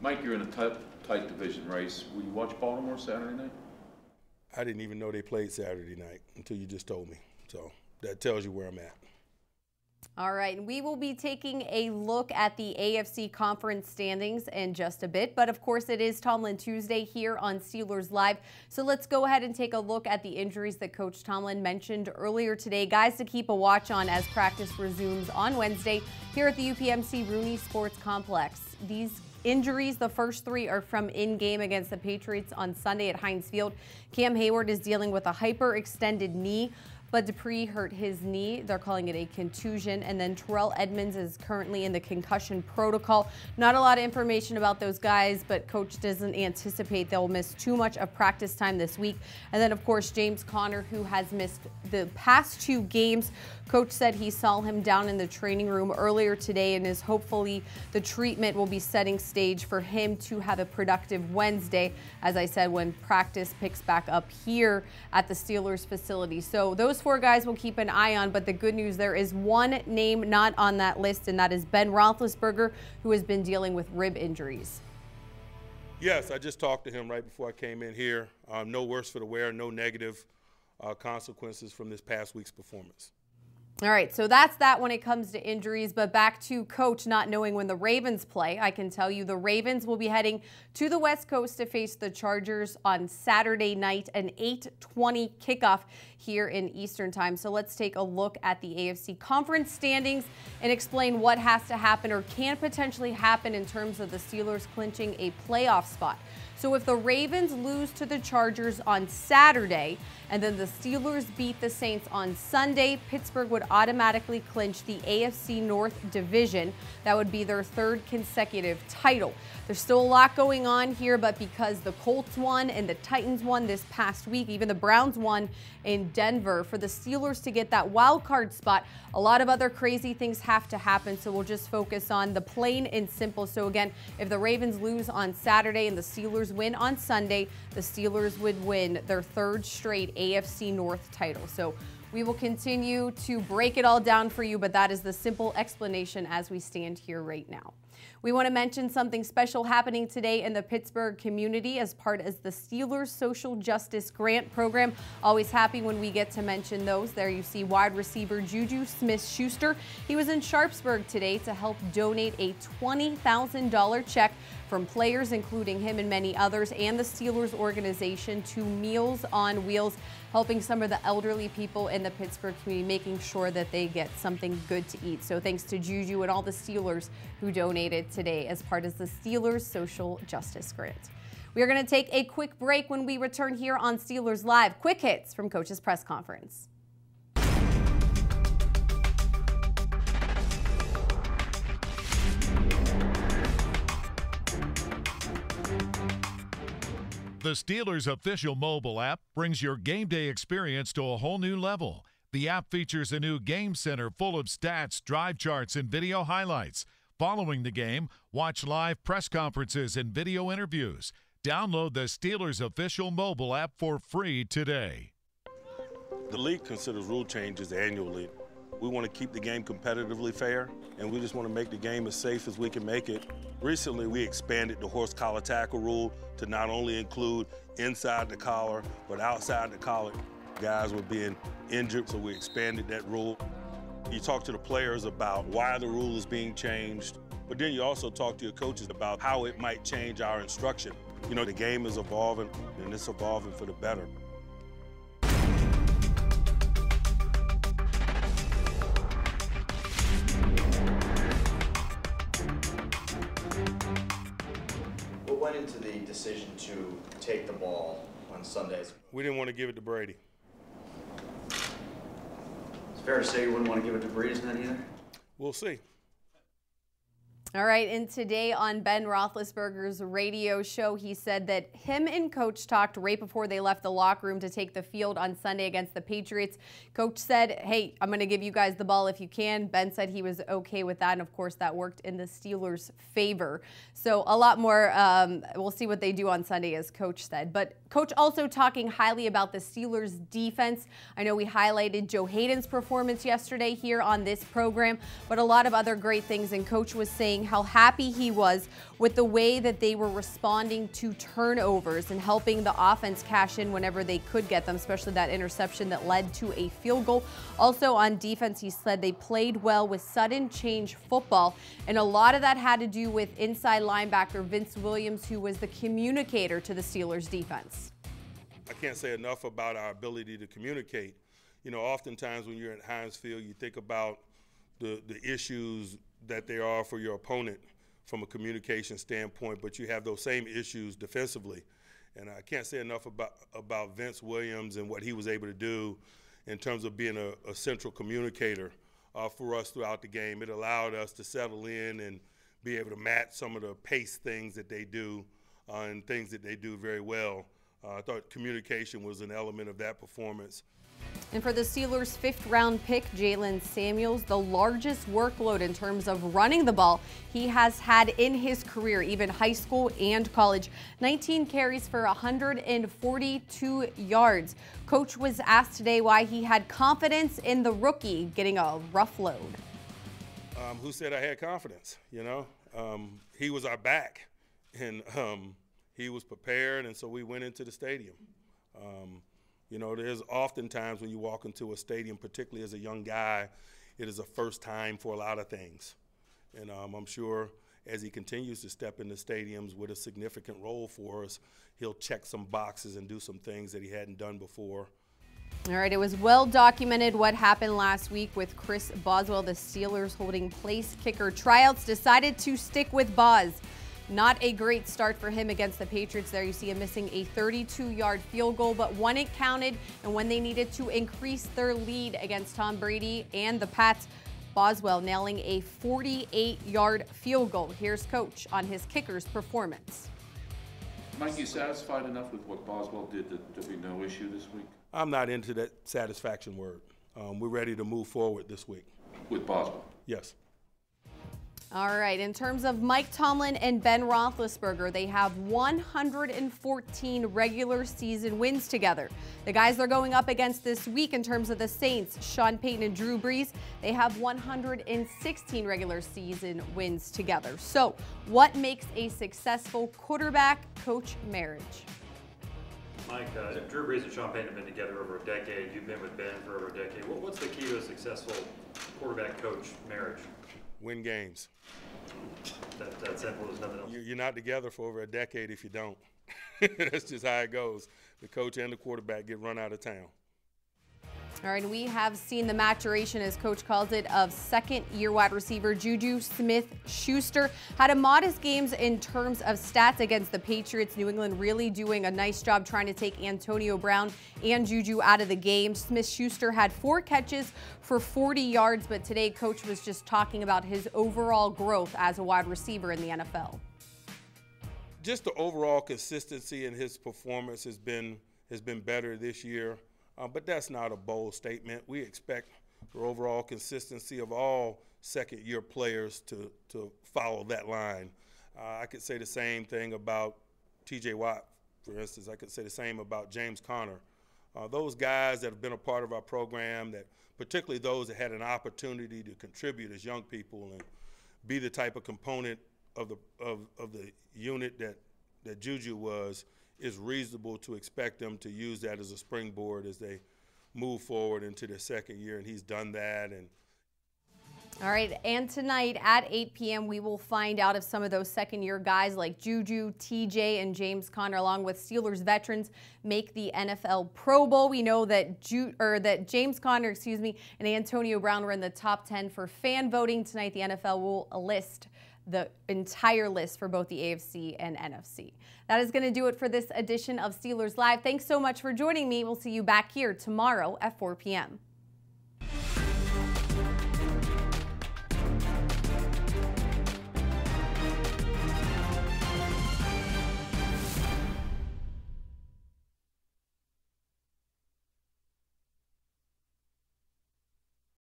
Mike, you're in a tight division race. Will you watch Baltimore Saturday night? I didn't even know they played Saturday night until you just told me. So that tells you where I'm at. All right, we will be taking a look at the AFC conference standings in just a bit, but of course it is Tomlin Tuesday here on Steelers Live. So let's go ahead and take a look at the injuries that Coach Tomlin mentioned earlier today. Guys to keep a watch on as practice resumes on Wednesday here at the UPMC Rooney Sports Complex. These injuries, the first three are from in-game against the Patriots on Sunday at Heinz Field. Cam Hayward is dealing with a hyperextended knee. Bud Dupree hurt his knee. They're calling it a contusion. And then Terrell Edmunds is currently in the concussion protocol. Not a lot of information about those guys, but Coach doesn't anticipate they'll miss too much of practice time this week. And then, of course, James Conner, who has missed the past 2 games. Coach said he saw him down in the training room earlier today and is hopefully the treatment will be setting stage for him to have a productive Wednesday, as I said, when practice picks back up here at the Steelers facility. So those 4 guys we'll keep an eye on, but the good news, there is one name not on that list, and that is Ben Roethlisberger, who has been dealing with rib injuries. Yes, I just talked to him right before I came in here. No worse for the wear, no negative consequences from this past week's performance. All right, so that's that when it comes to injuries, but back to Coach not knowing when the Ravens play. I can tell you the Ravens will be heading to the West Coast to face the Chargers on Saturday night, an 8:20 kickoff here in Eastern time. So let's take a look at the AFC conference standings and explain what has to happen or can potentially happen in terms of the Steelers clinching a playoff spot. So if the Ravens lose to the Chargers on Saturday and then the Steelers beat the Saints on Sunday, Pittsburgh would automatically clinch the AFC North division. That would be their 3rd consecutive title. There's still a lot going on here, but because the Colts won and the Titans won this past week, even the Browns won in Denver, for the Steelers to get that wild card spot, a lot of other crazy things have to happen. So we'll just focus on the plain and simple. So again, if the Ravens lose on Saturday and the Steelers win on Sunday, the Steelers would win their 3rd straight AFC North title. So we will continue to break it all down for you, but that is the simple explanation as we stand here right now. We want to mention something special happening today in the Pittsburgh community as part of the Steelers Social Justice Grant Program. Always happy when we get to mention those. There you see wide receiver Juju Smith-Schuster. He was in Sharpsburg today to help donate a $20,000 check from players, including him and many others, and the Steelers organization to Meals on Wheels, helping some of the elderly people in the Pittsburgh community, making sure that they get something good to eat. So thanks to Juju and all the Steelers who donated today as part of the Steelers Social Justice Grant. We are going to take a quick break. When we return here on Steelers Live, quick hits from Coach's press conference. The Steelers official mobile app brings your game day experience to a whole new level. The app features a new game center full of stats, drive charts, and video highlights. Following the game, watch live press conferences and video interviews. Download the Steelers official mobile app for free today. The league considers rule changes annually. We want to keep the game competitively fair, and we just want to make the game as safe as we can make it. Recently, we expanded the horse collar tackle rule to not only include inside the collar, but outside the collar. Guys were being injured, so we expanded that rule. You talk to the players about why the rule is being changed, but then you also talk to your coaches about how it might change our instruction. You know, the game is evolving, and it's evolving for the better. What went into the decision to take the ball on Sundays? We didn't want to give it to Brady. It's fair to say you wouldn't want to give it to Breeze then either? We'll see. All right, and today on Ben Roethlisberger's radio show, he said that him and Coach talked right before they left the locker room to take the field on Sunday against the Patriots. Coach said, hey, I'm going to give you guys the ball if you can. Ben said he was okay with that, and of course that worked in the Steelers' favor. So a lot more, we'll see what they do on Sunday, as Coach said. But Coach also talking highly about the Steelers' defense. I know we highlighted Joe Hayden's performance yesterday here on this program, but a lot of other great things, and Coach was saying saying how happy he was with the way that they were responding to turnovers and helping the offense cash in whenever they could get them, especially that interception that led to a field goal. Also on defense, he said they played well with sudden change football, and a lot of that had to do with inside linebacker Vince Williams, who was the communicator to the Steelers defense. I can't say enough about our ability to communicate. You know, oftentimes when you're at Heinz Field, you think about the issues that there are for your opponent from a communication standpoint, but you have those same issues defensively. And I can't say enough about Vince Williams and what he was able to do in terms of being a central communicator for us throughout the game. It allowed us to settle in and be able to match some of the pace things that they do and things that they do very well. I thought communication was an element of that performance. And for the Steelers' 5th-round pick, Jalen Samuels, the largest workload in terms of running the ball he has had in his career, even high school and college. 19 carries for 142 yards. Coach was asked today why he had confidence in the rookie getting a rough load. Who said I had confidence? You know, he was our back, and he was prepared, and so we went into the stadium. You know, there's often times when you walk into a stadium, particularly as a young guy, it is a first time for a lot of things. And I'm sure as he continues to step into stadiums with a significant role for us, he'll check some boxes and do some things that he hadn't done before. All right, it was well documented what happened last week with Chris Boswell. The Steelers holding place kicker tryouts decided to stick with Boz. Not a great start for him against the Patriots. There you see him missing a 32-yard field goal, but when it counted and when they needed to increase their lead against Tom Brady and the Pats, Boswell nailing a 48-yard field goal. Here's Coach on his kicker's performance. Mike, you satisfied enough with what Boswell did to be no issue this week? I'm not into that satisfaction word. We're ready to move forward this week. With Boswell? Yes. All right, in terms of Mike Tomlin and Ben Roethlisberger, they have 114 regular season wins together. The guys they're going up against this week in terms of the Saints, Sean Payton and Drew Brees, they have 116 regular season wins together. So what makes a successful quarterback-coach marriage? Mike, Drew Brees and Sean Payton have been together over a decade. You've been with Ben for over a decade. What's the key to a successful quarterback-coach marriage? Win games. That simple. There's nothing else. You're not together for over a decade if you don't. That's just how it goes. The coach and the quarterback get run out of town. All right, we have seen the maturation, as Coach calls it, of second-year wide receiver Juju Smith-Schuster. Had a modest games in terms of stats against the Patriots. New England really doing a nice job trying to take Antonio Brown and Juju out of the game. Smith-Schuster had 4 catches for 40 yards, but today Coach was just talking about his overall growth as a wide receiver in the NFL. Just the overall consistency in his performance has been better this year. But that's not a bold statement. We expect the overall consistency of all second-year players to follow that line. I could say the same thing about T.J. Watt, for instance. I could say the same about James Conner. Those guys that have been a part of our program, that particularly those that had an opportunity to contribute as young people and be the type of component of the unit that Juju was, is reasonable to expect them to use that as a springboard as they move forward into their second year, and he's done that. And all right, and tonight at 8 p.m. we will find out if some of those second-year guys like Juju, TJ, and James Conner, along with Steelers veterans, make the NFL Pro Bowl. We know that James Conner, and Antonio Brown were in the top 10 for fan voting. Tonight the NFL will list the entire list for both the AFC and NFC. That is going to do it for this edition of Steelers Live. Thanks so much for joining me. We'll see you back here tomorrow at 4 p.m.